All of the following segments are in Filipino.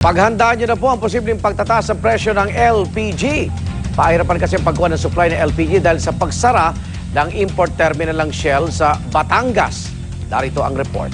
Paghandaan nyo na po ang posibleng pagtataas ng presyo ng LPG. Pahirapan kasi ang pagkuha ng supply ng LPG dahil sa pagsara ng import terminal ng Shell sa Batangas. Narito ang report.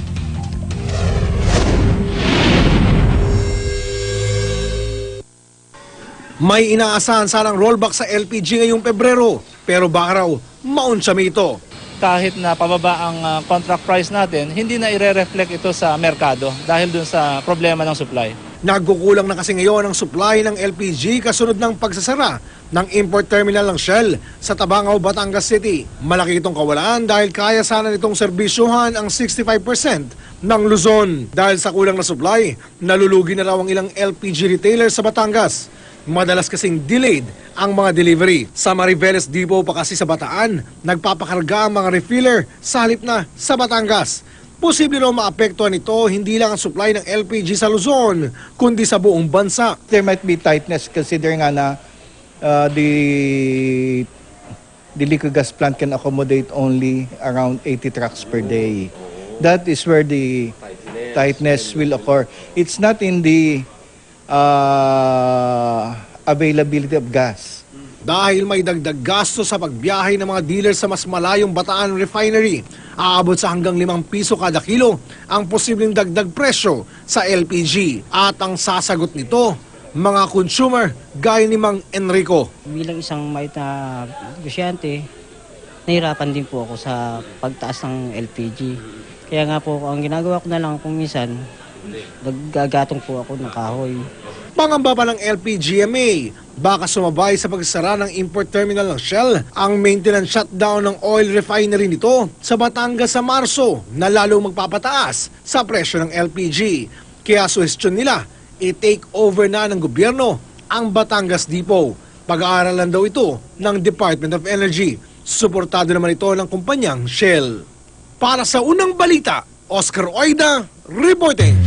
May inaasahan sanang rollback sa LPG ngayong Pebrero, pero baka raw maunsyami ito. Kahit na pababa ang contract price natin, hindi na ire-reflect ito sa merkado dahil dun sa problema ng supply. Nagkukulang na kasi ngayon ang supply ng LPG kasunod ng pagsasara ng import terminal ng Shell sa Tabangaw, Batangas City. Malaki itong kawalaan dahil kaya sana nitong serbisyuhan ang 65% ng Luzon. Dahil sa kulang na supply, nalulugi na raw ang ilang LPG retailer sa Batangas. Madalas kasing delayed ang mga delivery. Sa Mariveles Depot pa kasi sa Bataan, nagpapakarga ang mga refiller sa halip na sa Batangas. Posible raw maapektuhan nito hindi lang ang supply ng LPG sa Luzon, kundi sa buong bansa. There might be tightness considering na the liquid gas plant can accommodate only around 80 trucks per day. That is where the tightness will occur. It's not in the availability of gas. Dahil may dagdag gasto sa pagbiyahe ng mga dealer sa mas malayong Bataan Refinery, aabot sa hanggang 5 piso kada kilo ang posibleng dagdag presyo sa LPG. At ang sasagot nito, mga consumer gaya ni Mang Enrico. Bilang isang mait na negosyante, nahirapan din po ako sa pagtaas ng LPG. Kaya nga po, ang ginagawa ko na lang kung minsan, naggagatong po ako ng kahoy. Pangamba pa ng LPGMA, baka sumabay sa pagsara ng import terminal ng Shell ang maintenance shutdown ng oil refinery nito sa Batangas sa Marso na lalong magpapataas sa presyo ng LPG. Kaya suhestyon nila, i-take over na ng gobyerno ang Batangas Depot. Pag-aaralan daw ito ng Department of Energy. Suportado naman ito ng kumpanyang Shell. Para sa unang balita, Oscar Oida, reporting.